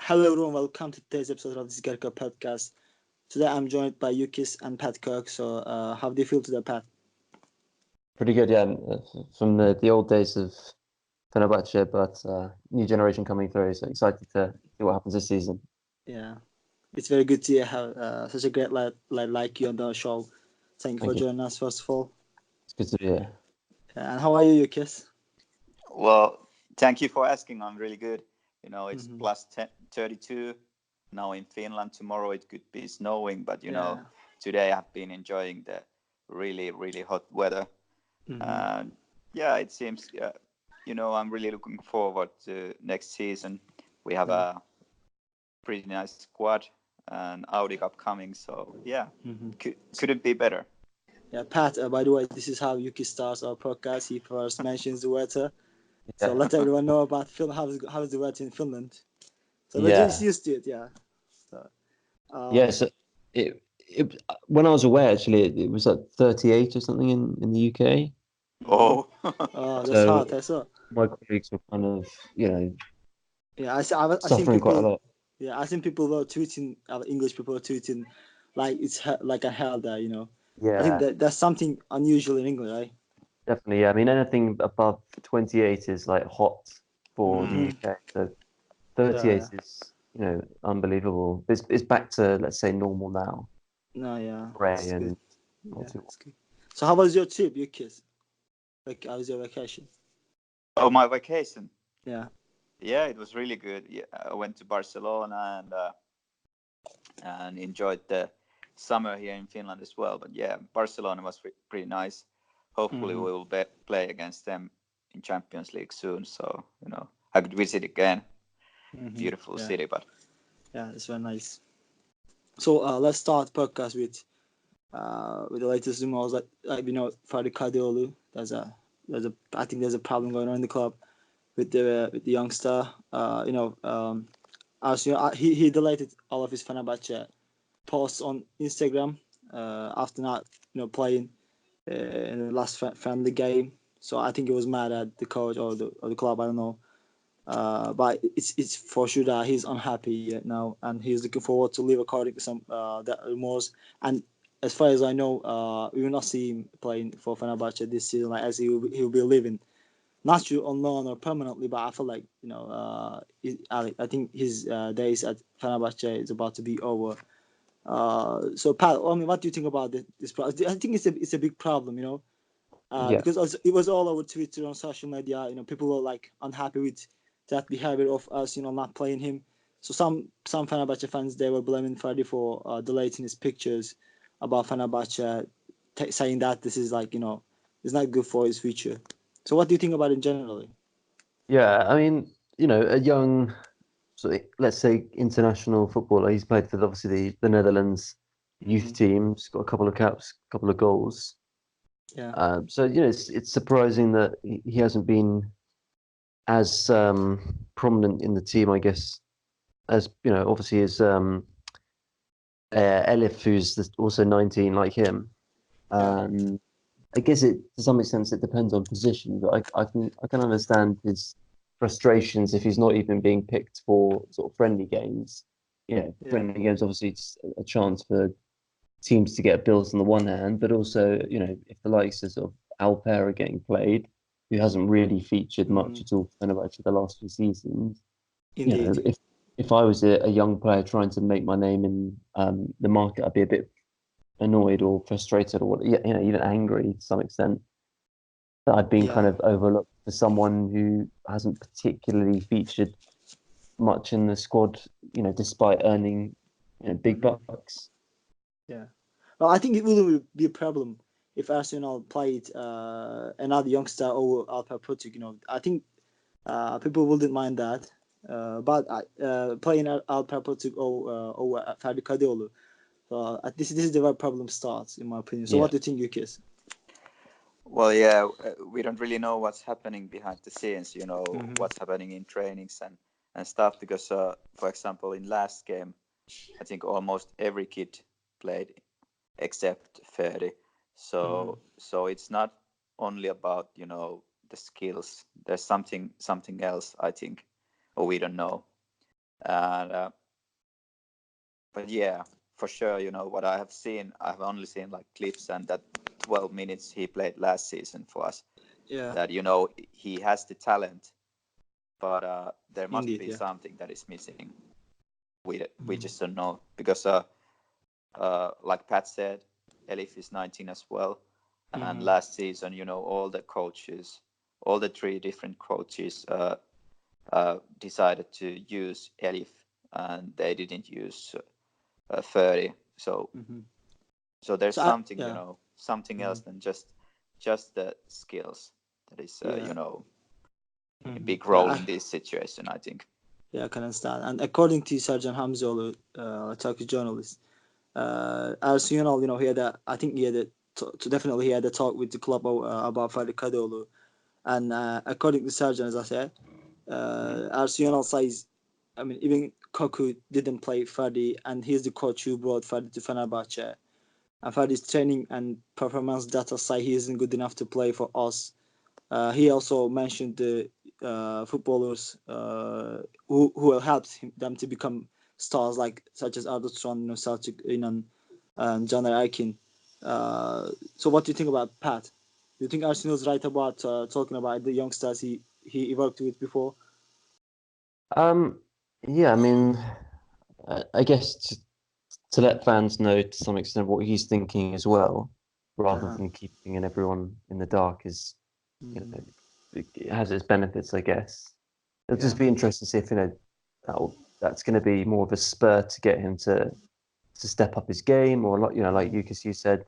Hello everyone, welcome to today's episode of this Gerka podcast. Today I'm joined by Jukkis and Pat Cox. So how do you feel today, Pat? Pretty good, yeah. From the old days of Fenerbahçe, but new generation coming through. So excited to see what happens this season. Yeah, it's very good to have such a great lad like you on the show. Thank you for joining us, first of all. It's good to be here. And how are you, Jukkis? Well, thank you for asking. I'm really good. It's plus 32 now in Finland. Tomorrow it could be snowing, but today I've been enjoying the really, really hot weather. And it seems, I'm really looking forward to next season. We have a pretty nice squad and Audi Cup coming. So, couldn't be better. Yeah, Pat, by the way, this is how Jukkis starts our podcast. He first mentions the weather. Yeah. So let everyone know about how is the weather in Finland. So we're just used to it, yeah. So, so it when I was away, actually, it was at 38 or something in the UK. Oh, that's hard. I saw. My colleagues were kind of, I suffering quite a lot. Yeah, I think people were tweeting, English people were tweeting, like it's like a hell there, Yeah. I think that's something unusual in England, right? Definitely, yeah. I mean, anything above 28 is like hot for the UK. So 38 is, unbelievable. It's back to, let's say, normal now. No, yeah. Grey and that's good. So how was your trip, your kids? Like, how was your vacation? Oh, my vacation? Yeah. Yeah, it was really good. Yeah, I went to Barcelona and enjoyed the summer here in Finland as well. But yeah, Barcelona was pretty nice. Hopefully we will play against them in Champions League soon. So, I could visit again. Beautiful city, but it's very nice. So let's start the podcast with the latest rumors that Ferdi Kadıoğlu. I think there's a problem going on in the club with the youngster. As you know, he deleted all of his Fenerbahçe posts on Instagram after not playing in the last friendly game. So I think he was mad at the coach or the club. I don't know. But it's for sure that he's unhappy now, and he's looking forward to leave according to some that rumors. And as far as I know, we will not see him playing for Fenerbahçe this season. Like, as he will be leaving, not sure on loan or permanently. But I feel like I think his days at Fenerbahçe is about to be over. So Pat, I mean, what do you think about this problem? I think it's a big problem, because it was all over Twitter, on social media. People were like unhappy with that behavior of us, not playing him. So some Fenerbahçe fans, they were blaming Ferdi for deleting his pictures about Fenerbahçe, saying that this is like it's not good for his future. So what do you think about it generally? Yeah, I mean, a young, let's say, international footballer. He's played for obviously the Netherlands youth team. He's got a couple of caps, a couple of goals. Yeah. So it's surprising that he hasn't been as prominent in the team, I guess, as obviously is Elif, who's also 19 like him. I guess to some extent it depends on position, but I can understand his frustrations if he's not even being picked for sort of friendly games. Friendly games, obviously, it's a chance for teams to get bills on the one hand, but also, if the likes of sort of Alper are getting played, who hasn't really featured much at all for Fenerbahçe the last few seasons. Indeed. If I was a young player trying to make my name in the market, I'd be a bit annoyed or frustrated or even angry to some extent that I've been kind of overlooked for someone who hasn't particularly featured much in the squad, despite earning big bucks. Yeah. Well, I think it will be a problem if Arsenal played another youngster over Alper Potuk. I think people wouldn't mind that. But playing Alper Potuk over Ferdi Kadıoğlu, this is the where problem starts, in my opinion. So what do you think, Jukkis? Well, yeah, we don't really know what's happening behind the scenes, what's happening in trainings and stuff, because, for example, in last game, I think almost every kid played except Ferdi. So it's not only about, the skills. There's something else, I think, or we don't know. And but yeah, for sure, what I have seen, I've only seen like clips, and that 12 minutes he played last season for us. Yeah. That he has the talent, but there must Indeed, be yeah. something that is missing. We just don't know, because like Pat said, Elif is 19 as well, and last season, all the 3 different coaches decided to use Elif, and they didn't use Ferdi. So there's So something, yeah. something else than just the skills that is, Yeah. a big Yeah, role in this situation, I think. Yeah, I can understand. And according to Sercan Hamzoğlu, a Turkish journalist, Ersun Yanal, I think he had definitely he had a talk with the club about Ferdi Kadıoğlu. And according to Sercan, as I said, Ersun Yanal says, I mean, even Koku didn't play Ferdi, and he's the coach who brought Ferdi to Fenerbahçe. And Ferdi's training and performance data say he isn't good enough to play for us. He also mentioned the footballers who helped them to become stars, such as Arda Turan, Selçuk İnan, and Caner Erkin. So what do you think about Pat? Do you think Arsenal's right about talking about the youngsters he worked with before? Yeah, I mean, I guess to let fans know to some extent what he's thinking as well, rather than keeping everyone in the dark, is it has its benefits, I guess. It'll just be interesting to see if that's going to be more of a spur to get him to step up his game, or like Jukkis, you said,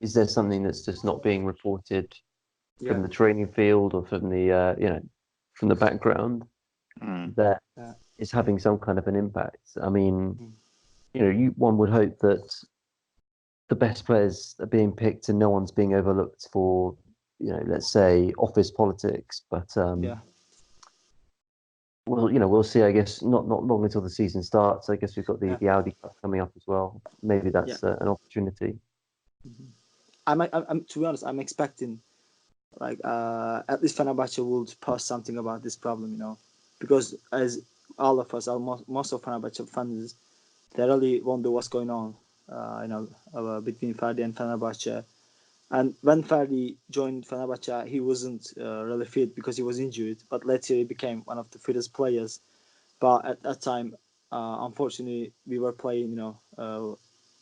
is there something that's just not being reported from the training field or from the from the background that is having some kind of an impact? I mean, one would hope that the best players are being picked and no one's being overlooked for, let's say, office politics. But we'll see. I guess not long until the season starts. I guess we've got the Audi Cup coming up as well. Maybe that's an opportunity. I'm to be honest, I'm expecting at least Fenerbahçe will post something about this problem, because as all of us, most of Fenerbahçe fans, they really wonder what's going on, between Ferdi and Fenerbahçe. And when Ferdi joined Fenerbahçe, he wasn't really fit because he was injured, but later he became one of the fittest players. But at that time, unfortunately, we were playing,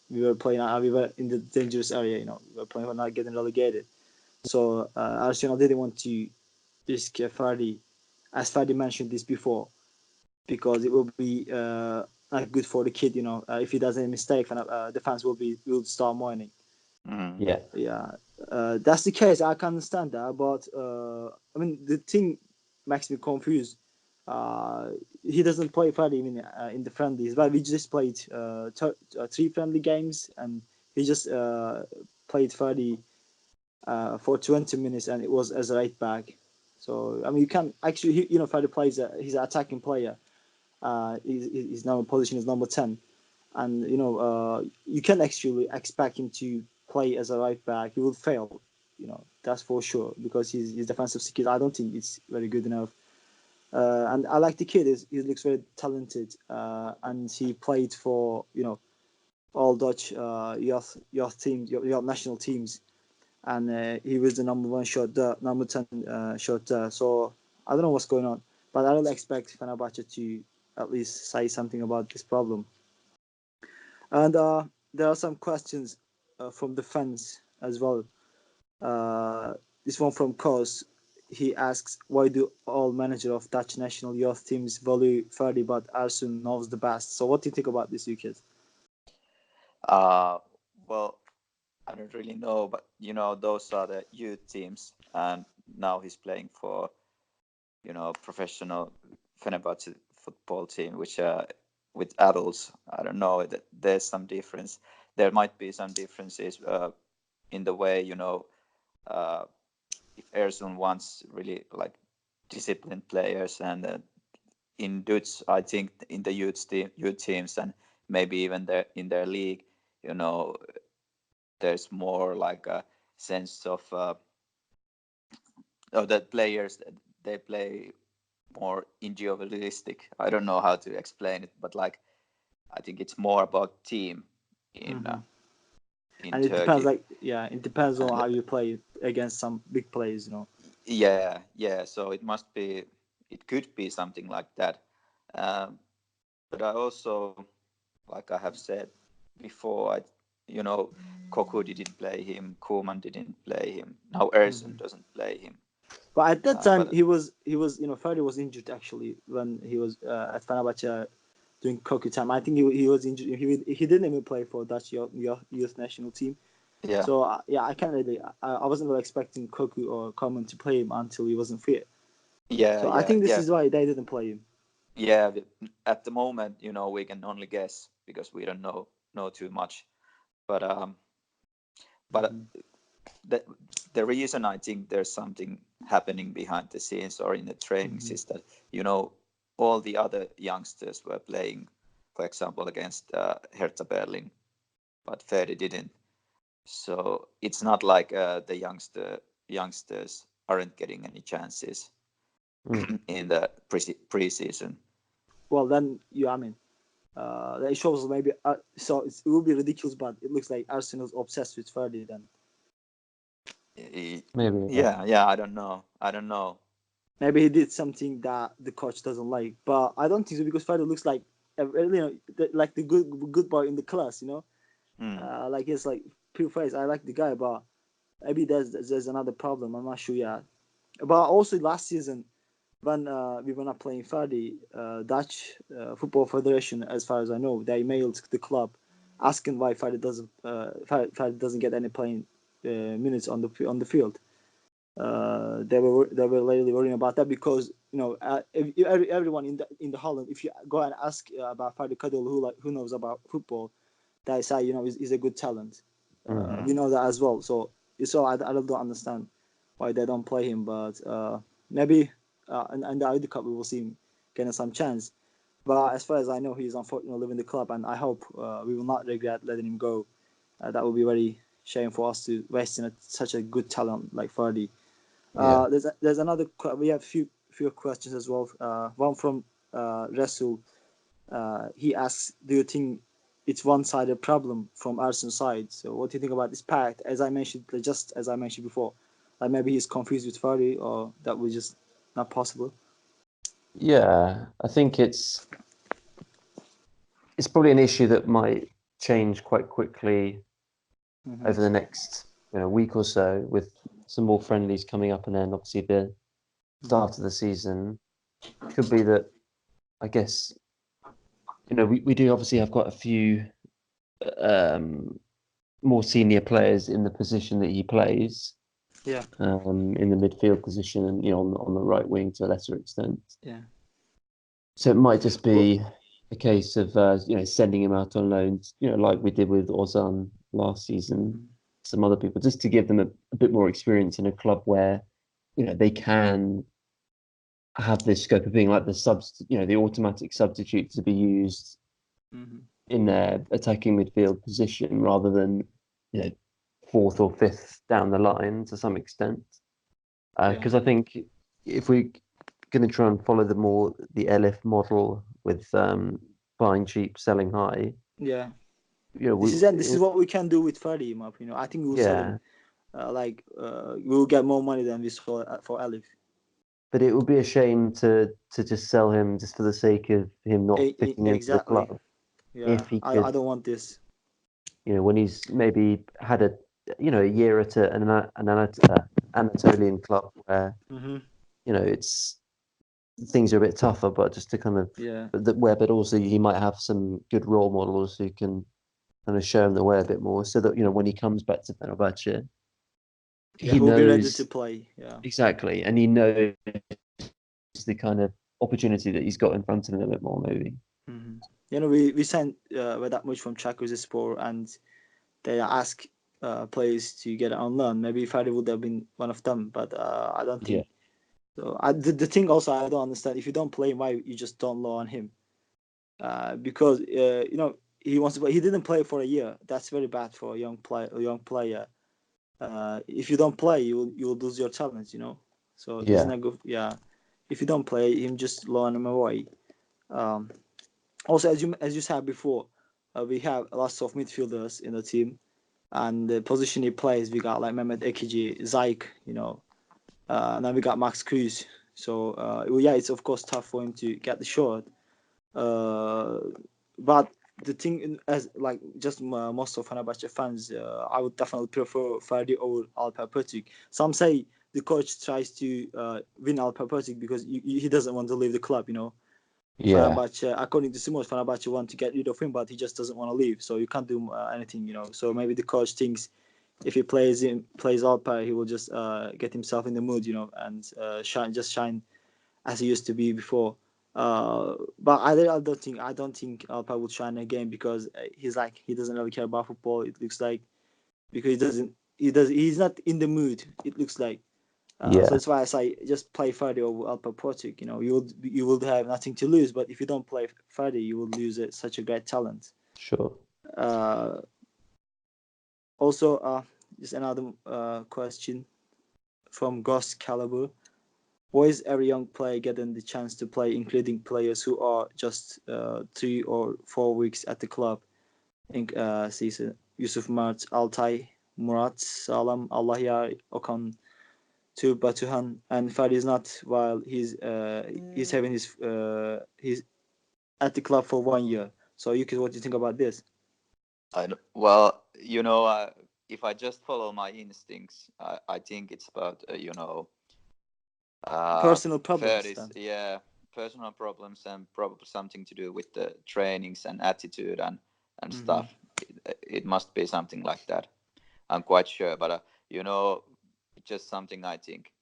we were in the dangerous area, we were playing for not getting relegated. So Arsenal didn't want to risk Ferdi, as Ferdi mentioned this before, because it will be not good for the kid. If he does any mistake, the fans will start mourning. Yeah, that's the case. I can understand that, but I mean, the thing makes me confused. He doesn't play Ferdi even in the friendlies, but we just played 3 friendly games, and he just played Ferdi for 20 minutes, and it was as a right back. So I mean, you can actually, Ferdi plays. He's an attacking player. His number position is number 10, and you can actually expect him to play as a right back. He will fail, that's for sure, because his defensive skills, I don't think it's very good enough. And I like the kid. He looks very talented, and he played for all Dutch youth teams, youth national teams, and he was the number 1 shot, the number 10 shot. So I don't know what's going on, but I really expect Fenerbahçe to at least say something about this problem. And there are some questions from the fans as well. This one from Koz. He asks, why do all managers of Dutch national youth teams value Ferdi, but Ersun knows the best? So what do you think about this, Jukkis? Well, I don't really know, but those are the youth teams, and now he's playing for professional Fenerbahçe football team, which with adults. I don't know, there's some difference. There might be some differences in the way, if Ersun wants really like disciplined players, and in Dutch, I think in the youth teams, and maybe even in their league, there's more like a sense of the players, they play more individualistic. I don't know how to explain it, but like I think it's more about team in and it Turkey. depends, like it depends on how you play against some big players, Yeah. So it could be something like that. But I also, like I have said before, Koku didn't play him, Koeman didn't play him. Now Ersun doesn't play him. But at that time, he was Ferdi was injured actually when he was at Fenerbahçe during Koku time. I think he was injured. He didn't even play for Dutch youth national team. Yeah. So I can't really. I wasn't really expecting Koku or Coleman to play him until he wasn't fit. Yeah. So I think this is why they didn't play him. Yeah. At the moment, we can only guess because we don't know too much. But the reason I think there's something happening behind the scenes or in the trainings is that all the other youngsters were playing, for example, against Hertha Berlin, but Ferdi didn't. So it's not like the youngsters aren't getting any chances in the preseason. Well, then that shows maybe. So it will be ridiculous, but it looks like Arsenal's obsessed with Ferdi then. Maybe. Yeah. I don't know. Maybe he did something that the coach doesn't like, but I don't think so because Ferdi looks like like the good boy in the class, like he's like pure face. I like the guy, but maybe there's another problem. I'm not sure yet. But also last season, when we were not playing Ferdi, Dutch Football Federation, as far as I know, they mailed the club asking why Ferdi doesn't get any playing minutes on the field. They were really worrying about that because everyone in the Holland, if you go and ask about Ferdi Kadıoğlu, who knows about football, they say he's a good talent. We know that as well. So I don't understand why they don't play him, but maybe in the Audi Cup we will see him getting some chance. But as far as I know, he's unfortunately leaving the club, and I hope we will not regret letting him go. That would be very shame for us to waste such a good talent like Ferdi. There's another. We have few questions as well. One from Resul. He asks, "Do you think it's one-sided problem from Ersun's side? So what do you think about this pact? As I mentioned before, like maybe he's confused with Ferdi, or that was just not possible." Yeah, I think it's probably an issue that might change quite quickly over the next week or so, with some more friendlies coming up, and then obviously the start of the season. Could be that, I guess, we do obviously have quite a few more senior players in the position that he plays. Yeah. In the midfield position, and on the right wing to a lesser extent. Yeah. So it might just be a case of sending him out on loans, like we did with Ozan last season. Some other people, just to give them a bit more experience in a club where they can have this scope of being like the automatic substitute to be used in their attacking midfield position rather than fourth or fifth down the line to some extent. Because I think if we're going to try and follow the Elif model with buying cheap, selling high. Yeah. This is what we can do with Ferdi, in my opinion. I think we'll sell him. We'll get more money than we saw for Elif. But it would be a shame to just sell him just for the sake of him not fitting into the club. Yeah, if he could, I don't want this. When he's maybe had a year at an Anatolian club where it's things are a bit tougher, but just to kind of but also he might have some good role models who can kind of show him the way a bit more, so that when he comes back to Fenerbahçe, he knows, be ready to play. Yeah, exactly, and he knows the kind of opportunity that he's got in front of him a bit more, maybe. We sent that much from Çaykurrizespor, and they ask players to get on loan. Maybe Ferdi would have been one of them, but I don't think. So the thing also I don't understand, if you don't play him, why you just don't loan him? Because he wants to play. He didn't play for a year. That's very bad for a young player. If you don't play, you'll lose your talent. So isn't that good? Yeah, if you don't play him, just loan him away. Also, as you said before, we have lots of midfielders in the team, and the position he plays, we got like Mehmet Ekici, Zayk, and then we got Max Cruz. So yeah, it's of course tough for him to get the shot. But the thing, as like just most of Fenerbahce fans, I would definitely prefer Ferdi over Alper Potuk. Some say the coach tries to win Alper Potuk because he doesn't want to leave the club. Yeah. Fenerbahce, according to Simos, Fenerbahce want to get rid of him, but he just doesn't want to leave. So you can't do anything. So maybe the coach thinks if he plays Alper, he will just get himself in the mood, and shine as he used to be before. But I don't think Alper would shine again because he doesn't really care about football. It looks like because he's not in the mood. It looks like. Yeah. So that's why I say just play Ferdi over Alper Potuk. You will have nothing to lose, but if you don't play Ferdi, you will lose such a great talent. Sure. Also, just another question from Ghost Caliber. Why is every young player getting the chance to play, including players who are just 3 or 4 weeks at the club? Season Yusuf Mert, Altay, Murat, Salam, Allahyar, Okan, to Batuhan, and Ferdi is not, while he's having he's at the club for 1 year. So Yuki, what do you think about this? Well, if I just follow my instincts, I think it's about personal problems. Yeah, personal problems, and probably something to do with the trainings and attitude and stuff. It must be something like that. I'm quite sure, but just something I think.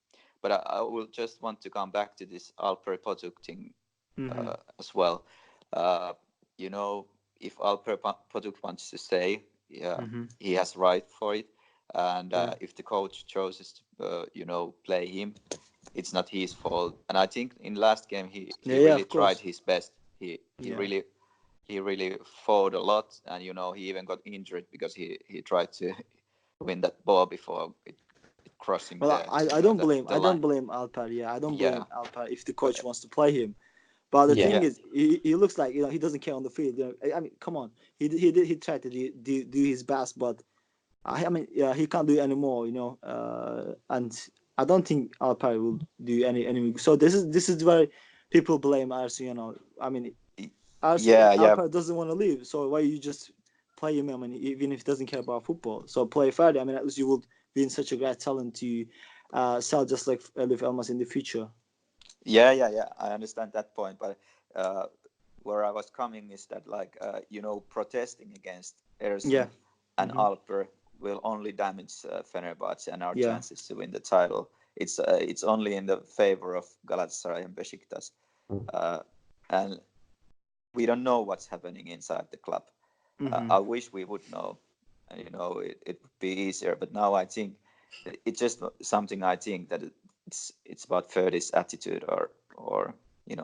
But I will just want to come back to this Alper Potuk thing as well. If Alper Potuk wants to stay, he has right for it. And if the coach chooses to, play him, it's not his fault. And I think in last game he really tried his best. He really fought a lot, and he even got injured because he tried to win that ball before it crossing. Well, I don't blame Alper. Yeah, I don't blame Alper if the coach wants to play him. But the thing is, he looks like he doesn't care on the field. I mean, come on, he tried to do his best, but he can't do it anymore. And I don't think Alper will do any. So this is where people blame Ersun Yanal. I mean, Alper doesn't want to leave, so why you just play him? I mean, even if he doesn't care about football, so play Ferdi. I mean, at least you will be in such a great talent to sell just like Elif Elmas in the future. Yeah. I understand that point, but where I was coming is that protesting against Ersun and Alper will only damage Fenerbahce and our chances to win the title. It's only in the favor of Galatasaray and Besiktas, and we don't know what's happening inside the club. I wish we would know. It would be easier, but now I think it's just something. I think that it's about Ferdi's attitude or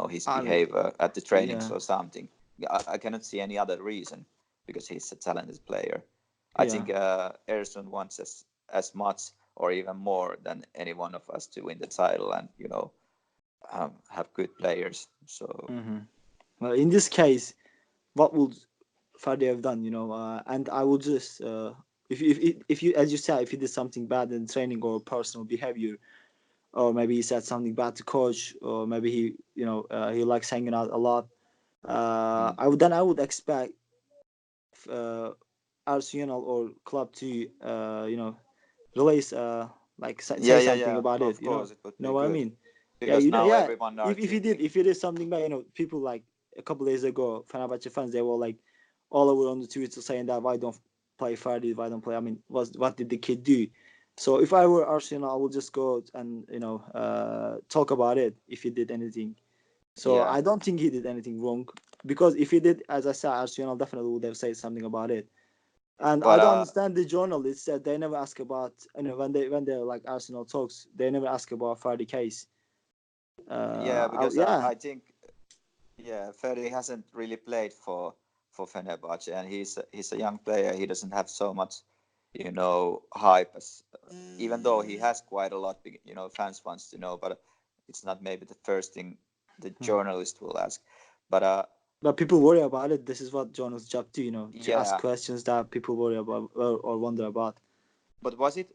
his behavior at the trainings or something. I cannot see any other reason because he's a talented player. I think Ersun wants as much or even more than any one of us to win the title and have good players. So well, in this case, what would Ferdi have done? And I would just if you, as you said, if he did something bad in training or personal behavior, or maybe he said something bad to coach, or maybe he he likes hanging out a lot. I would expect Ersun Yanal or club to release say something about it. You know what I mean? Because now everyone if he did something bad, people like a couple days ago, Fenerbahce fans, they were like all over on the Twitter saying that why don't play Ferdi, why don't play? I mean, what did the kid do? So if I were Arsenal, I would just go and talk about it if he did anything. So I don't think he did anything wrong, because if he did, as I said, Arsenal definitely would have said something about it. And I don't understand the journalists that they never ask about when they're like Arsenal talks, they never ask about Ferdi case. I think Ferdi hasn't really played for Fenerbahce, and he's a young player. He doesn't have so much hype, even though he has quite a lot. Fans wants to know, but it's not maybe the first thing the journalist will ask, but people worry about it. This is what journalists' job do, to ask yeah. questions that people worry about or wonder about. But was it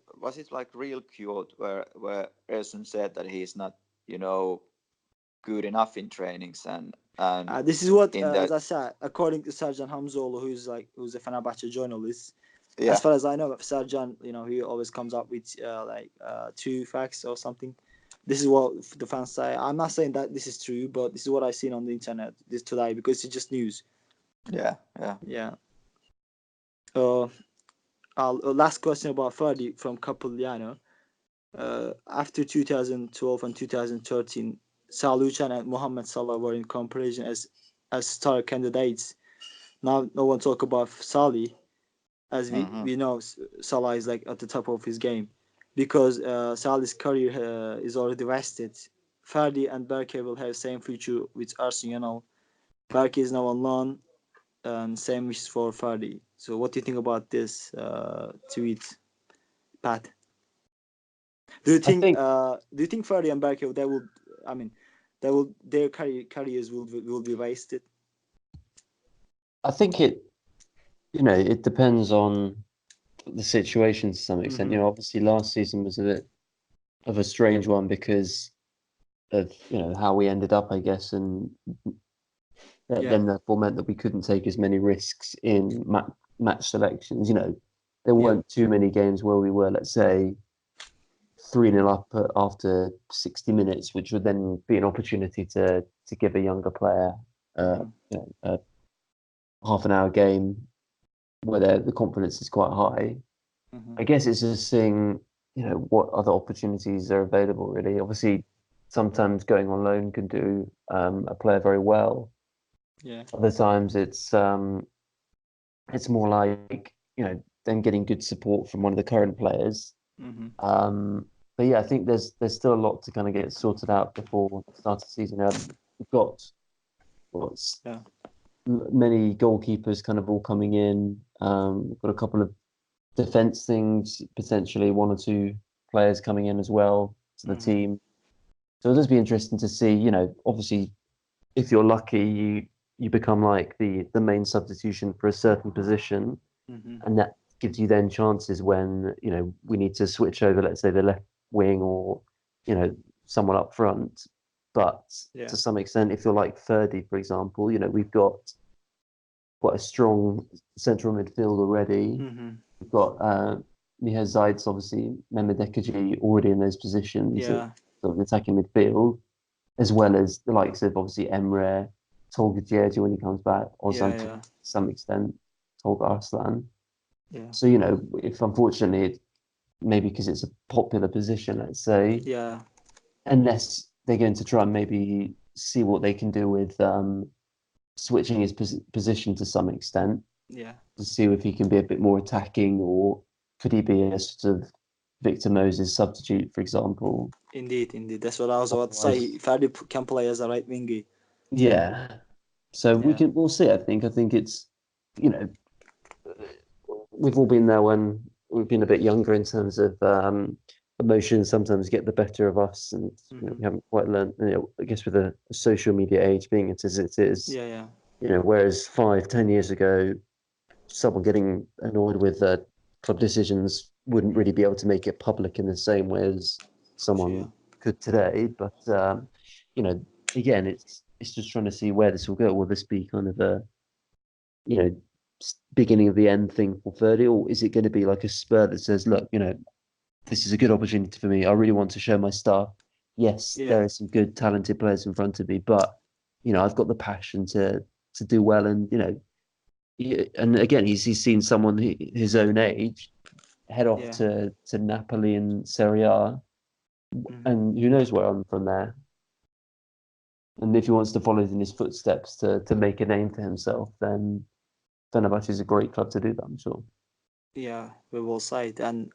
like real cute where Ersun said that he's not, good enough in trainings and this is what, in as that I said, according to Sercan Hamzoğlu, who's a Fenerbahçe journalist. yeah. As far as I know, Sercan, he always comes up with true facts or something. This is what the fans say. I'm not saying that this is true, but this is what I've seen on the internet this today because it's just news. Yeah. Last question about Ferdi from Capuliano. After 2012 and 2013, Saluchan and Mohamed Salah were in comparison as star candidates. Now no one talk about Salih, as we know Salah is like at the top of his game, because Salih's career is already vested. Ferdi and Berke will have same future with Ersun Yanal. Berke is now on loan, and same is for Ferdi. So what do you think about this tweet, Pat? Do you think Ferdi and Berke their careers will be wasted? I think it depends on the situation to some extent. Obviously last season was a bit of a strange one because of how we ended up, I guess, and then therefore meant that we couldn't take as many risks in match selections. There weren't too many games where we were, let's say, 3-0 up after 60 minutes, which would then be an opportunity to give a younger player a half an hour game where the confidence is quite high. I guess it's just seeing what other opportunities are available, really. Obviously sometimes going on loan can do a player very well. Other times it's more like them getting good support from one of the current players. But yeah, I think there's still a lot to kind of get sorted out before the start of the season. We've got many goalkeepers kind of all coming in. We've got a couple of defense things, potentially 1 or 2 players coming in as well to the team. So it'll just be interesting to see. Obviously, if you're lucky, you become like the main substitution for a certain position, and that gives you then chances when we need to switch over, let's say, the left wing or someone up front. But to some extent, if you're like Ferdi, for example, we've got quite a strong central midfield already. We've got Miha Zayt's, obviously, Mehmet Ekeci already in those positions, sort of attacking midfield, as well as the likes of obviously Emre, Tolga Ciğerci when he comes back, Ozan to some extent, Tolga Arslan. So if unfortunately, maybe because it's a popular position, let's say, unless they're going to try and maybe see what they can do with switching his position to some extent, to see if he can be a bit more attacking, or could he be a sort of Victor Moses substitute, for example. Indeed, that's what I was about to say. Ferdi can play as a right winger. So we'll see. I think it's we've all been there when we've been a bit younger in terms of emotions sometimes get the better of us, and we haven't quite learned. I guess with a social media age being it as it is, whereas 5-10 years ago, someone getting annoyed with club decisions wouldn't really be able to make it public in the same way as someone could today. But again, it's just trying to see where this will go. Will this be kind of a beginning of the end thing for Ferdi, or is it going to be like a spur that says, look, this is a good opportunity for me. I really want to show my stuff. Yes, there are some good, talented players in front of me, but I've got the passion to do well. And and again, he's seen someone his own age head off to Napoli and Serie A, and who knows where I'm from there. And if he wants to follow in his footsteps to make a name for himself, then Fenerbahçe is a great club to do that, I'm sure. Yeah, very well said. And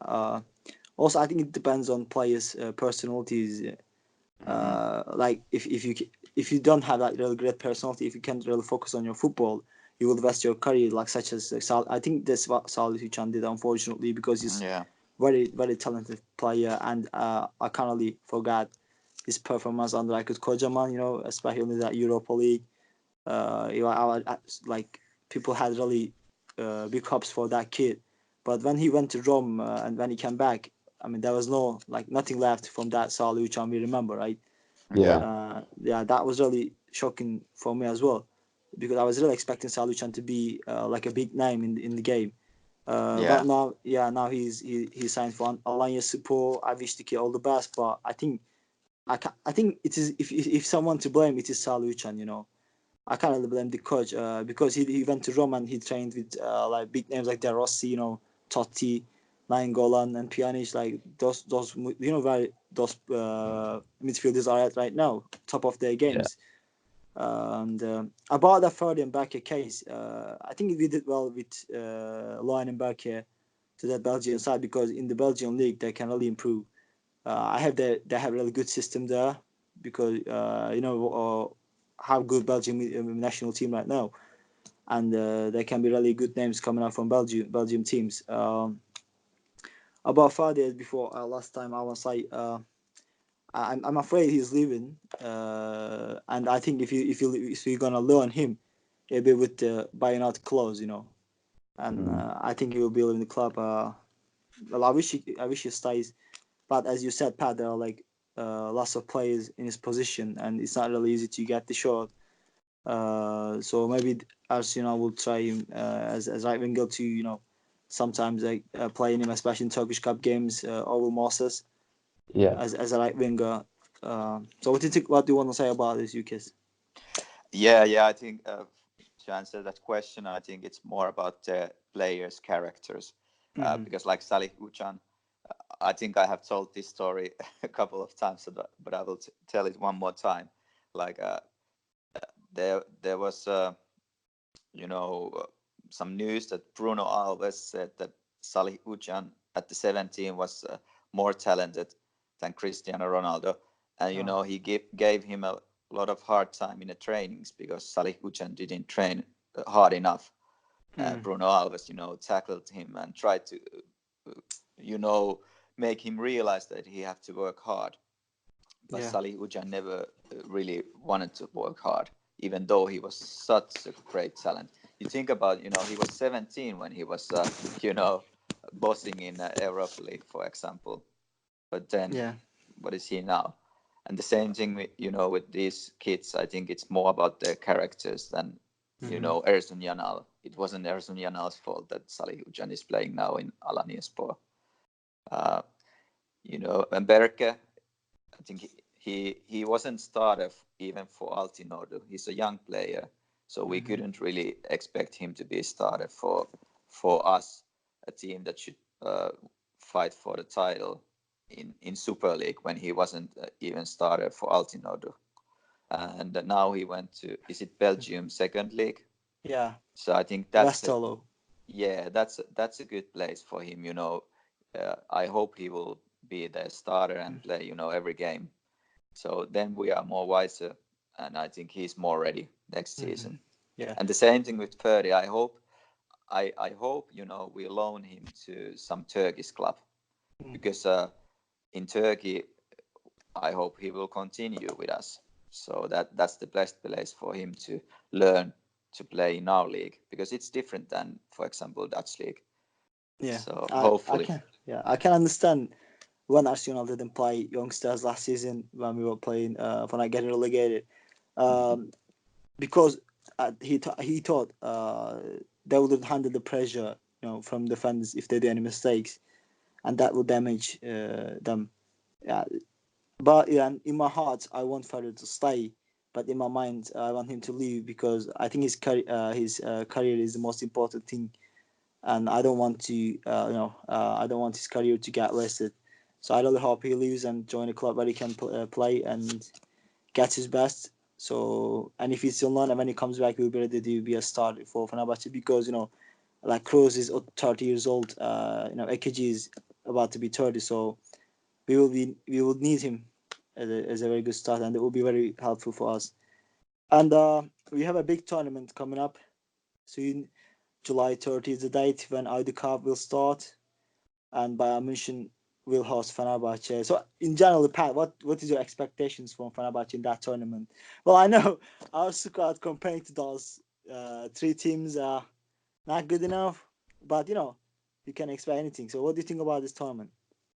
also, I think it depends on players' personalities. Like if you don't have that really great personality, if you can't really focus on your football, you will waste your career. Like such as I think that's what Salih Uçan did, unfortunately, because he's very very talented player, and I can't really forget his performance under Aykut Kocaman, especially in that Europa League. Like people had really big hopes for that kid, but when he went to Rome and when he came back, I mean, there was nothing left from that Salih Uçan we remember, right? Yeah. That was really shocking for me as well, because I was really expecting Salih Uçan to be like a big name in the game. But now he signed for Alanya Spor. I wish the kid all the best, but I think it is, if someone to blame, it is Salih Uçan. I can't really blame the coach because he went to Rome and he trained with like big names like De Rossi, Totti, Nainggolan, and Pjanic. Like those where those midfielders are at right now, top of their games. And about the Ferdi and Berke case, I think we did well with Loan and Berke to the Belgian side, because in the Belgian league they can really improve. They have a really good system there, because how good Belgium national team right now, and there can be really good names coming out from Belgium teams. About Ferdi, before last time I was like, I'm afraid he's leaving, and I think if you're gonna loan him, it'll be with the buyout out clause, and I think he will be leaving the club. Well, I wish he stays, but as you said, Pat, there are like lots of players in his position, and it's not really easy to get the shot. So maybe Arsenal will try him as right winger to sometimes playing him, especially in Turkish Cup games over Moses. As a right winger. So what do you want to say about this, Jukkis? I think to answer that question, I think it's more about the players' characters, because like Salih Uçan, I think I have told this story a couple of times, but I will tell it one more time. Like there was some news that Bruno Alves said that Salih Uçan at the 17 was more talented than Cristiano Ronaldo, and he gave him a lot of hard time in the trainings because Salih Uçan didn't train hard enough. Bruno Alves, tackled him and tried to, make him realize that he have to work hard. But Salih Uçan never really wanted to work hard, even though he was such a great talent. You think about, he was 17 when he was, bossing in Europa League, for example. But then, what is he now? And the same thing with these kids. I think it's more about their characters than, Ersun Yanal. It wasn't Ersun Yanal's fault that Salih Uçan is playing now in Alanya Spor. And Berke, I think he wasn't starter even for Altinodu. He's a young player, so we couldn't really expect him to be a starter for us, a team that should fight for the title in Super League, when he wasn't even starter for Altinodu. And now he went to, is it Belgium second league? Yeah. So I think that's that's a good place for him. I hope he will be the starter and play every game. So then we are more wiser, and I think he's more ready next season. Yeah. And the same thing with Ferdi. I hope we loan him to some Turkish club, because in Turkey, I hope he will continue with us. So that's the best place for him to learn to play in our league, because it's different than, for example, Dutch league. Yeah. So hopefully. I can understand when Arsenal didn't play youngsters last season when we were playing for not getting relegated, because he thought they wouldn't handle the pressure from defenders if they do any mistakes, and that would damage them. Yeah. But in my heart, I want Ferdi to stay. But in my mind, I want him to leave, because I think his career is the most important thing, and I don't want to, I don't want his career to get wasted. So I really hope he leaves and join a club where he can play and get his best. So, and if he's still not, and when he comes back, he'll be ready to be a starter for Fenerbahçe, because like Kroos is 30 years old. Ekeci is about to be 30, so we will need him as a very good start, and it will be very helpful for us. And we have a big tournament coming up soon. July 30 is the date when Audi Cup will start, and Bayern München will host Fenerbahçe. So in general, Pat, what is your expectations from Fenerbahçe in that tournament? Well, I know our squad comparing to those three teams are not good enough, but you can expect anything. So what do you think about this tournament?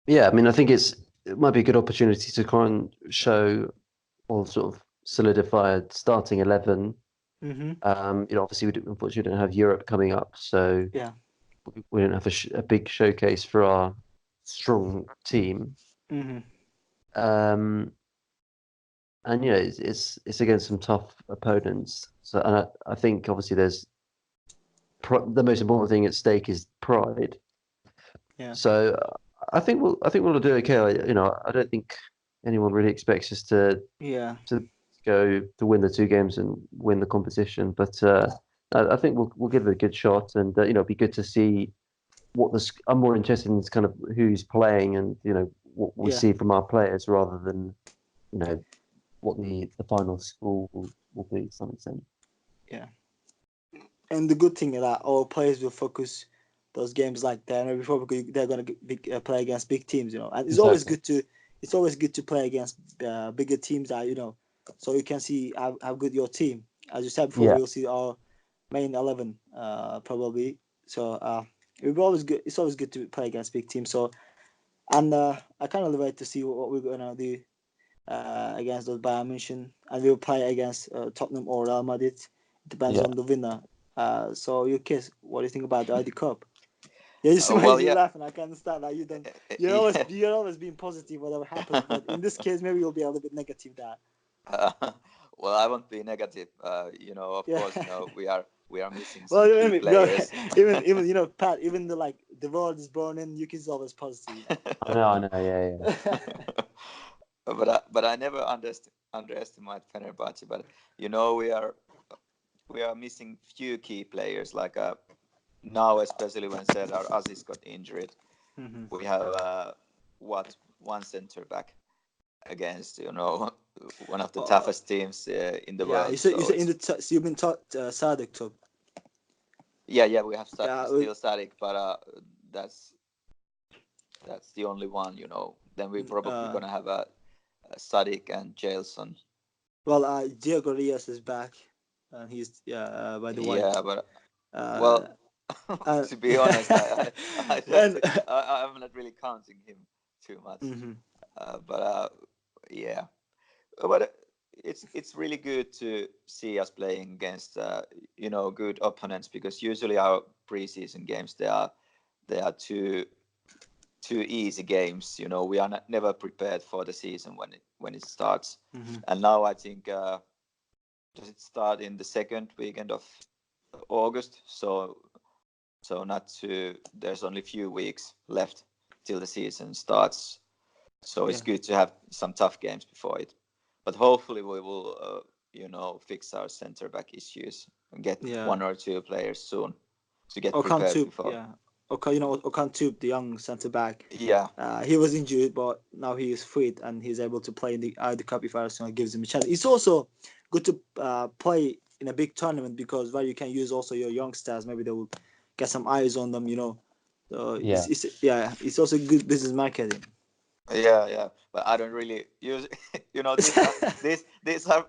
Yeah, I mean, I think it might be a good opportunity to try and show or sort of solidify a starting 11. Mm-hmm. Obviously, unfortunately, we don't have Europe coming up, so yeah, we don't have a big showcase for our strong team. Mm-hmm. And it's against some tough opponents. So, and I think obviously there's the most important thing at stake is pride. Yeah. So I think we'll do okay. I don't think anyone really expects us to go to win the two games and win the competition, but I think we'll give it a good shot, and it'd be good to see I'm more interested in kind of who's playing and what we see from our players rather than what the final score will be to some extent. Yeah. And the good thing is that our players will focus those games like that. And before they're going to play against big teams, And it's always good to play against bigger teams that so you can see how good your team. As you said before, we'll see our main 11 probably. So it's always good. It's always good to play against big teams. So, and I kind of wait to see what we're gonna do against those Bayern Munich, and we'll play against Tottenham or Real Madrid. It depends on the winner. So, Jukkis, what do you think about the Audi Cup? Yeah, you're laughing. I can understand that you don't. You're always being positive, whatever happens. But in this case, maybe you'll be a little bit negative. Well, I won't be negative. Of course, we are missing some key players. even Pat, even the world is burning. Jukkis is always positive. I know, yeah. But I never underestimate Fenerbahce. But we are missing few key players. Like now, especially when Serdar Aziz got injured, we have one center back against one of the toughest teams in the world. You've been taught Sadik too. Yeah, we have still Sadik, but that's the only one. Then we're probably gonna have a Sadik and Jailson. Well, Diego Rios is back, and he's by the way. Yeah, but to be honest, I'm not really counting him too much. But it's really good to see us playing against good opponents, because usually our preseason games they are too easy games. We are never prepared for the season when it starts. And now I think does it start in the second weekend of August? So there's only a few weeks left till the season starts. So it's good to have some tough games before it. But hopefully we will, fix our center back issues and get one or two players soon to get prepared before. Yeah. Okan Tube, the young center back. Yeah. He was injured, but now he is fit and he's able to play in the Cup if Arsenal gives him a chance. It's also good to play in a big tournament, because where you can use also your youngsters. Maybe they will get some eyes on them. It's also good business marketing. Yeah, but I don't really use. These are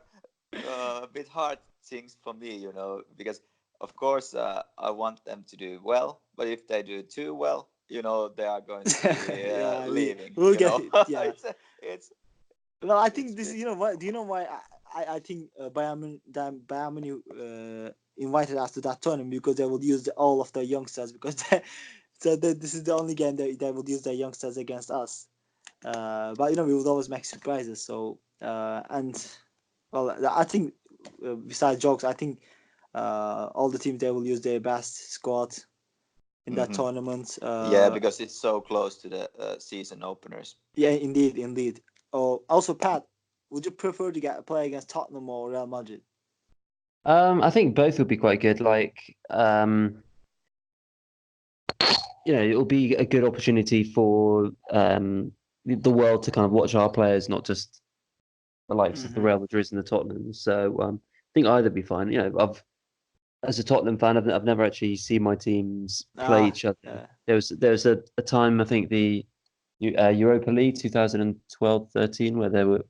a bit hard things for me, because of course I want them to do well, but if they do too well, they are going to be leaving. We'll get it. Yeah. it's. Well, I think this. What? Do you know why? I think Bayern Munich invited us to that tournament, because they will use all of their youngsters, because this is the only game they will use their youngsters against us. But we would always make surprises. So I think besides jokes, I think all the teams, they will use their best squad in that tournament. Because it's so close to the season openers. Yeah, indeed. Oh, also, Pat, would you prefer to play against Tottenham or Real Madrid? I think both would be quite good. It will be a good opportunity for the world to kind of watch our players, not just the likes of the Real Madrids and the Tottenham. So I think either would be fine. As a Tottenham fan, I've never actually seen my teams play each other. Yeah. There was a time, I think the Europa League 2012-13, where they were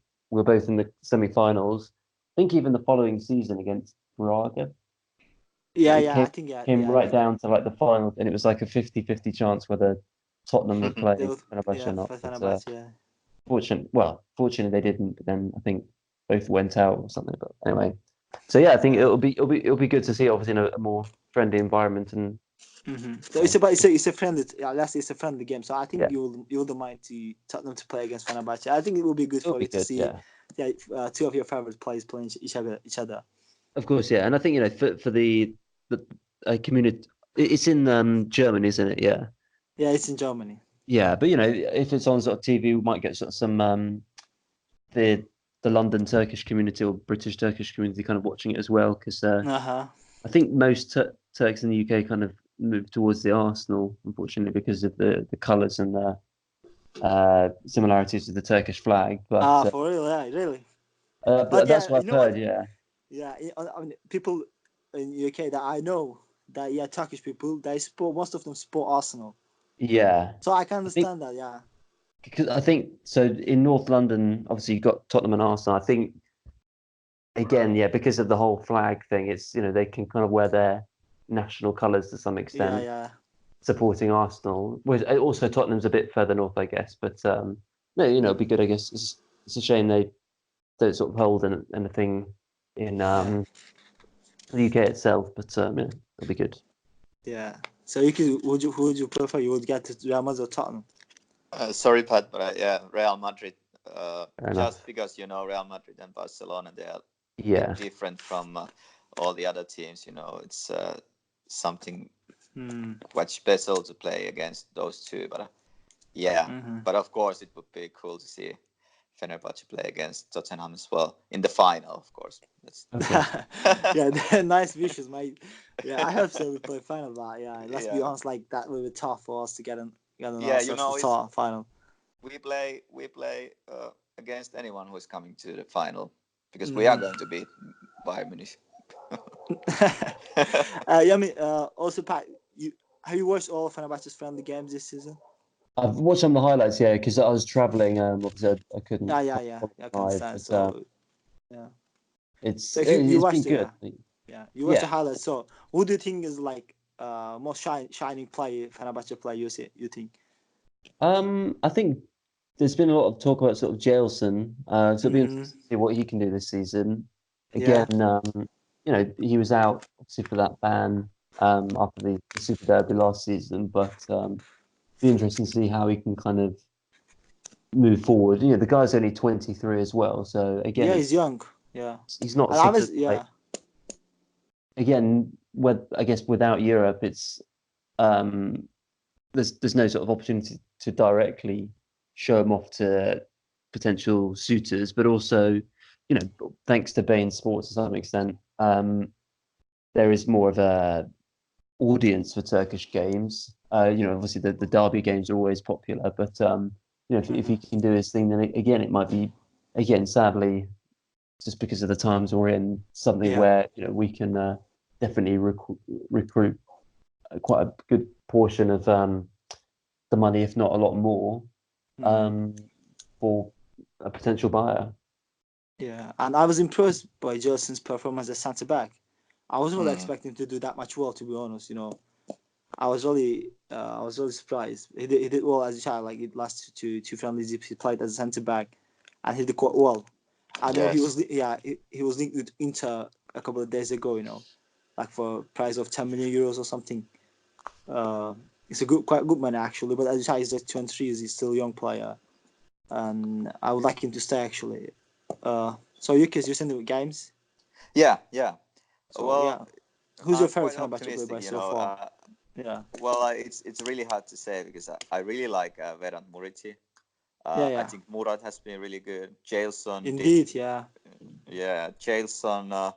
both in the semi-finals. I think even the following season against Braga. I think came right down to like the final, and it was like a 50-50 chance whether Tottenham would play Fenerbahce or not. Fortunately they didn't. But then I think both went out or something. But anyway, so yeah, I think it'll be good to see, obviously, in a more friendly environment. And so it's a friendly. It's a friendly game. So I think you wouldn't mind to Tottenham to play against Fenerbahce. I think it will be good for you to see. Two of your favorite players playing each other. Of course, yeah, and I think for the community, it's in Germany, isn't it? Yeah. Yeah, it's in Germany. Yeah, but if it's on sort of TV, we might get sort of some the London Turkish community or British Turkish community kind of watching it as well, because I think most Turks in the UK kind of move towards the Arsenal, unfortunately, because of the colours and the similarities with the Turkish flag. But for real, yeah, really. But that's what I've heard. Yeah. Yeah, I mean, people in the UK that I know, that Turkish people, most of them support Arsenal. Yeah. So I can understand that. Yeah. Because I think so in North London, obviously you've got Tottenham and Arsenal. I think again, because of the whole flag thing, it's they can kind of wear their national colours to some extent. Yeah. Supporting Arsenal. Also Tottenham's a bit further north, I guess. But no, it'd be good, I guess. It's a shame they don't sort of hold anything in the UK itself, but it'll be good. Yeah. So who would you prefer? You would get to Real Madrid or Tottenham? Sorry, Pat, but Real Madrid. Just because Real Madrid and Barcelona, they are different from all the other teams. It's something quite special to play against those two. But but of course it would be cool to see Fenerbahce play against Tottenham as well in the final, of course. Yeah, nice wishes, mate. Yeah, I hope so. We play final, but let's be honest, like that will be tough for us to get an final. We play against anyone who is coming to the final because we are going to beat Bayern Munich. Also, Pat, have you watched all of Fenerbahce's friendly games this season? I've watched some of the highlights, because I was traveling. Obviously, I couldn't. I can understand. So, it's been good. You watched the highlights. So, who do you think is like most shining player, Fenerbahce player? You think? I think there's been a lot of talk about sort of Jailson. So it'll be interesting to see what he can do this season. Again, he was out obviously for that ban after the Super Derby last season, but be interesting to see how he can kind of move forward. The guy's only 23 as well, so again, he's young. Yeah, he's not. Again, I guess without Europe, it's there's no sort of opportunity to directly show him off to potential suitors, but also, thanks to beIN Sports to some extent, there is more of a audience for Turkish games. Obviously the derby games are always popular, but if he can do his thing, then again it might be, sadly, just because of the times we're in, something where we can definitely recruit quite a good portion of the money, if not a lot more, for a potential buyer. Yeah, and I was impressed by Jelson's performance as centre back. I wasn't really expecting him to do that much well, to be honest. I was really surprised. He did well as a child. Like it last two friendlies he played as a centre back, and he did quite well. I know he was linked with Inter a couple of days ago. Like for a price of 10 million euros or something. It's quite good money actually. But as a child, he's like 23. He's still a young player, and I would like him to stay actually. So Jukkis, you send the games? Yeah. So, who's your favorite Fenerbahce player so far? Well, it's really hard to say because I really like Vedat Muriqi. I think Murat has been really good. Jailson. Indeed, Yeah, Jailson.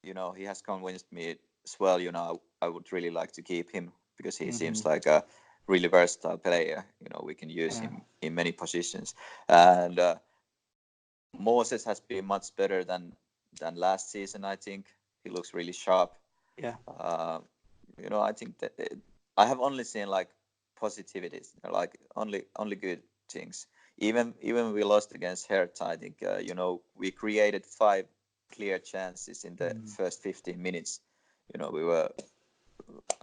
He has convinced me as well. I would really like to keep him because he seems like a really versatile player. We can use him in many positions. And Moses has been much better than last season. I think he looks really sharp. Yeah. I think that I have only seen like positivities, like only good things. Even we lost against Hertha, I think we created 5 clear chances in the first 15 minutes. I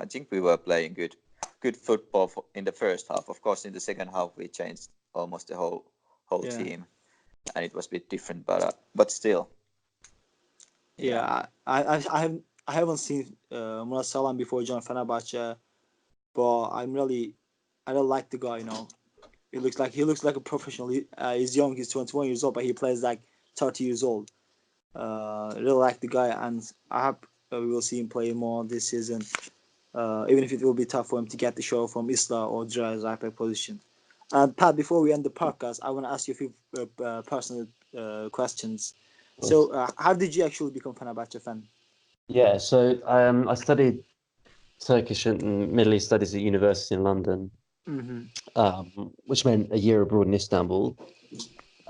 think we were playing good football in the first half. Of course, in the second half we changed almost the whole team, and it was a bit different, but still. Yeah, I haven't seen Murat Salam before he joined Fenerbahce, but I don't like the guy. He looks like a professional. He's young. He's 21 years old, but he plays like 30 years old. I really like the guy, and I hope we will see him play more this season. Even if it will be tough for him to get the show from Isla or Dry's right back position. Pat, before we end the podcast, I want to ask you a few personal questions. So, how did you actually become Fenerbahce fan? Yeah, so I studied Turkish and Middle East studies at university in London, which meant a year abroad in Istanbul.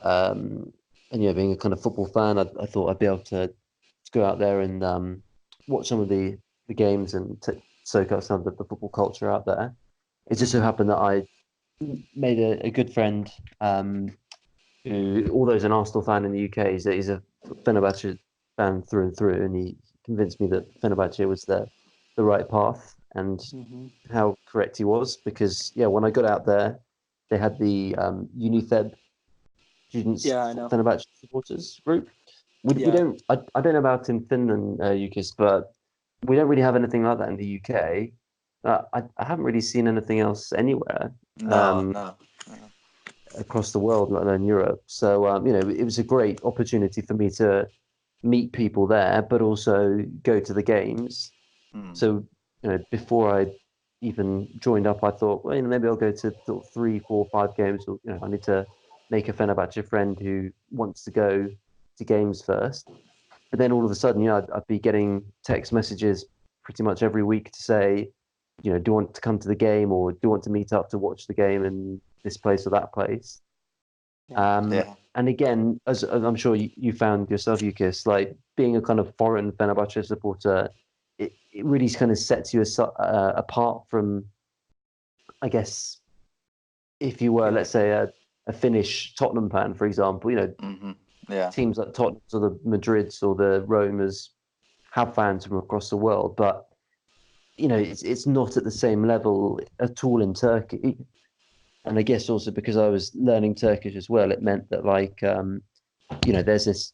And being a kind of football fan, I thought I'd be able to go out there and watch some of the games and soak up some of the football culture out there. It just so happened that I made a good friend who, although he's an Arsenal fan in the UK, he's a Fenerbahce fan through and through, and he convinced me that Fenerbahce was the right path, and how correct he was, because when I got out there, they had the UniFeb students Fenerbahce supporters group. We don't. I don't know about in Finland, Jukkis, but we don't really have anything like that in the UK. I haven't really seen anything else anywhere. No. Across the world, let alone Europe. So it was a great opportunity for me to meet people there, but also go to the games. So before I even joined up, I thought, well, maybe I'll go to 3, 4, 5 games. Or, I need to make a Fenerbahce friend who wants to go to games first. But then all of a sudden, I'd be getting text messages pretty much every week to say, do you want to come to the game, or do you want to meet up to watch the game in this place or that place? And again, as I'm sure you found yourself, Jukkis, like being a kind of foreign Fenerbahce supporter, it really kind of sets you apart from, I guess, if you were, let's say, a Finnish Tottenham fan, for example, teams like Tottenham or the Madrids or the Romas have fans from across the world, but it's not at the same level at all in Turkey. And I guess also because I was learning Turkish as well, it meant that there's this,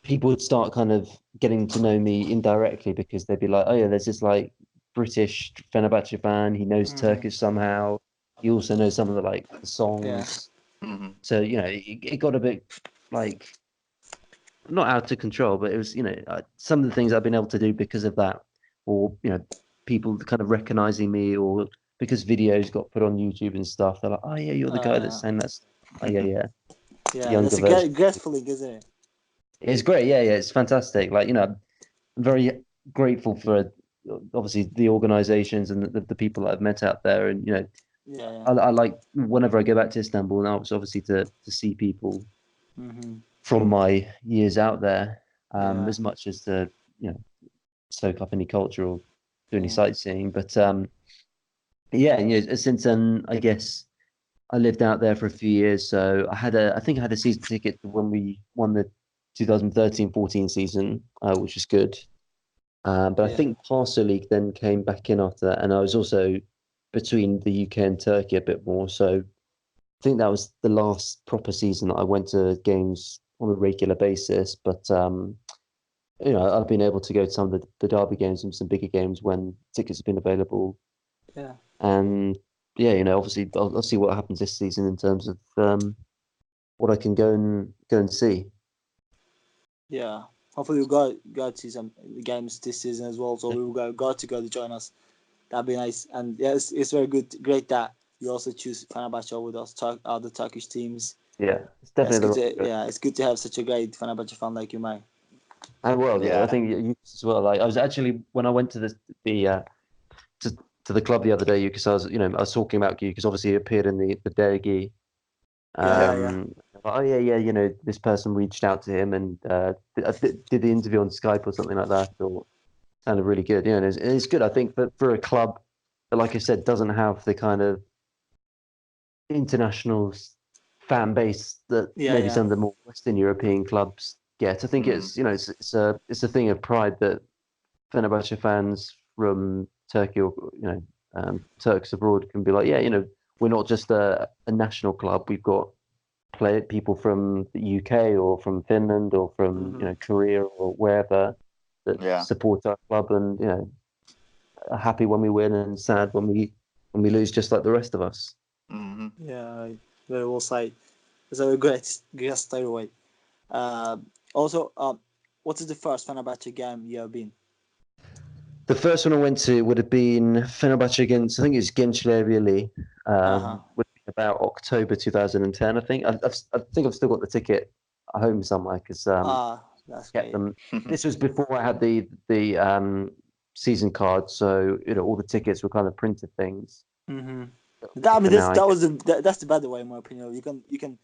people would start kind of getting to know me indirectly, because they'd be like, oh yeah, there's this like British Fenerbahce fan, he knows Turkish somehow. He also knows some of the songs. So, it got a bit like, not out of control, but it was, some of the things I've been able to do because of that, or, people kind of recognizing me, or because videos got put on YouTube and stuff. They're like, oh yeah, you're the guy that's saying that's, oh yeah. Yeah, that's a great feeling, isn't it? It's great, yeah, it's fantastic. I'm very grateful for obviously the organizations and the people that I've met out there, and I like, whenever I go back to Istanbul now, it's obviously to see people from my years out there, as much as to soak up any culture or do any sightseeing. But since then, I guess I lived out there for a few years, so I think I had a season ticket when we won the 2013-14 season, which was good. But I think Parsa League then came back in after that, and I was also between the UK and Turkey a bit more. So I think that was the last proper season that I went to games on a regular basis. But I've been able to go to some of the derby games and some bigger games when tickets have been available. Yeah. And obviously I'll see what happens this season in terms of what I can go and see. Yeah. Hopefully we'll go to see some games this season as well. So we will go to join us. That'd be nice. And it's very great that you also choose Fenerbahce with us, other Turkish teams. Yeah, it's definitely it's good to have such a great Fenerbahce fan like you, mate. And I think you as well. Like, I was actually, when I went to to the club the other day, because I was talking about you, because obviously he appeared in the dergi. Oh yeah, this person reached out to him and did the interview on Skype or something like that, or sounded really good. And it's good, I think, for a club but like I said, doesn't have the kind of international fan base that maybe some of the more Western European clubs get. I think it's it's a thing of pride that Fenerbahce fans from Turkey or Turks abroad can be like, we're not just a national club. We've got people from the UK or from Finland or from Korea or wherever that support our club and are happy when we win and sad when we lose, just like the rest of us. Mm-hmm. Yeah, very well said. It's a great story. Also, what is the first Fenerbahce game you have been? The first one I went to would have been Fenerbahce against, I think it's Gençlerbirliği, would be about October 2010, I think. I think I've still got the ticket at home somewhere because that's kept great. them. This was before I had the season card, so all the tickets were kind of printed things. Mm-hmm. That's the better way, in my opinion. You can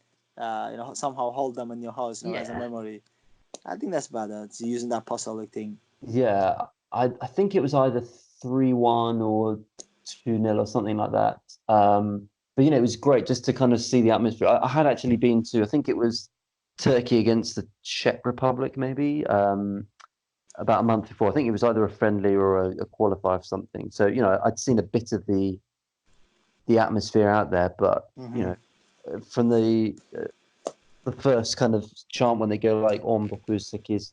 somehow hold them in your house as a memory. I think that's better. It's using that apostolic thing. Yeah, I think it was either 3-1 or 2-0 or something like that. But it was great just to kind of see the atmosphere. I had actually been to, I think it was Turkey against the Czech Republic, maybe about a month before. I think it was either a friendly or a qualifier or something. So I'd seen a bit of the atmosphere out there, but from the first kind of chant when they go like "On Boku Sekiz,"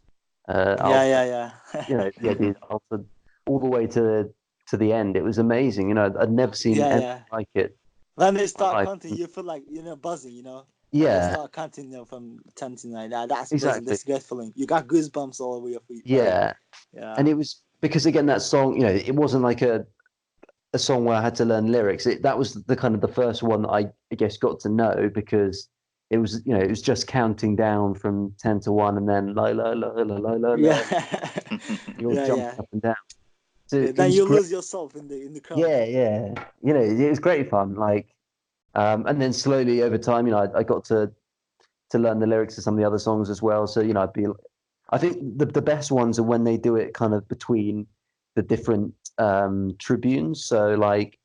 all the way to the end, it was amazing. I'd never seen anything like it. When they start counting, you feel like buzzing. Yeah. When they start counting from 10 to 9. That's amazing. That's a great feeling. You got goosebumps all over your feet. Yeah. And it was because again that song, it wasn't like a song where I had to learn lyrics. That was the kind of the first one that I guess got to know because it was it was just counting down from 10 to 1 and then la la la la la la. You're jumping up and down. So then you lose yourself in the crowd. Yeah. It was great fun. Like, and then slowly over time, I got to learn the lyrics to some of the other songs as well. So I think the best ones are when they do it kind of between the different tribunes. So like,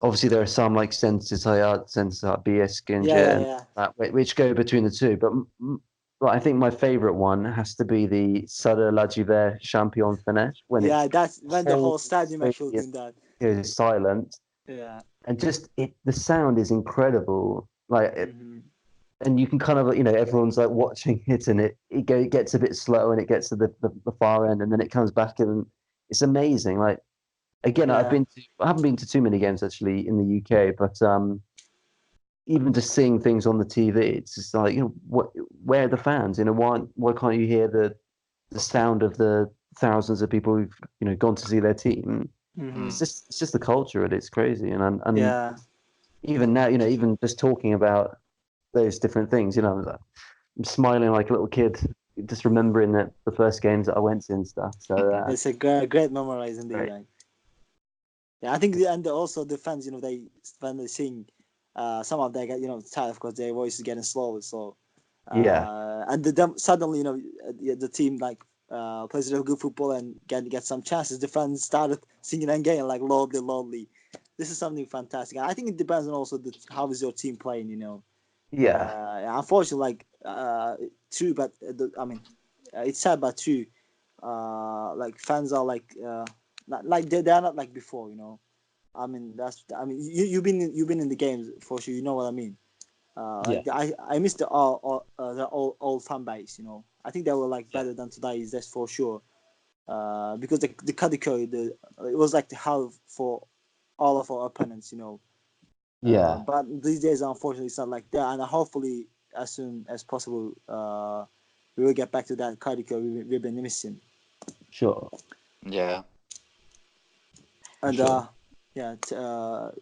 obviously there are some like Senses Hayat, Senses Hayat, which go between the two. But I think my favorite one has to be the Sarı Lacivert Champion Finish that's when the whole stadium actually doing that. It is silent. Yeah. And just the sound is incredible. Like, and you can kind of everyone's like watching it, and it gets a bit slow, and it gets to the far end, and then it comes back, and it's amazing. Like, again, I haven't been to too many games actually in the UK, but even just seeing things on the TV, it's just like where are the fans? Why can't you hear the sound of the thousands of people who've gone to see their team? It's just the culture, and it's crazy. And even now, even just talking about those different things, I'm smiling like a little kid, just remembering that the first games that I went to and stuff. So it's a great memories indeed. Right? Yeah, I think and also the fans, when they sing, some of them get tired because their voice is getting slower. So and suddenly the team like plays real good football and get some chances. The fans started singing again like loudly. This is something fantastic. And I think it depends on also how is your team playing. Unfortunately, true, but it's sad, but true. Like fans are like not like they are not like before. You've been in the games for sure. You know what I mean. I miss the old fan base. I think they were like better than today. That's for sure. Because the Kadıköy, it was like the hell for all of our opponents. But these days, unfortunately, it's not like that. And hopefully, as soon as possible, we will get back to that Kadıköy we've been missing. Sure. Yeah. And here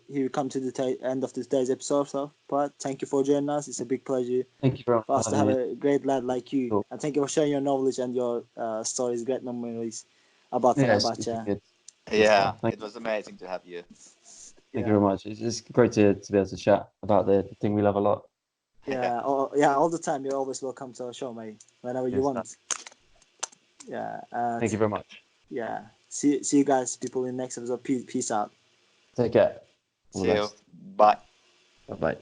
we come to the end of today's episode. So, but thank you for joining us. It's a big pleasure. Thank you for us to have a great lad like you. Cool. And thank you for sharing your knowledge and your stories, great memories about Fenerbahce. Yeah, it was amazing to have you. Thank you very much. It's great to be able to chat about the thing we love a lot. All the time. You're always welcome to our show, mate. Whenever you want. Thank you very much. Yeah. See you guys, people, in the next episode. Peace out. Take care. All See the you. best. Bye. Bye bye.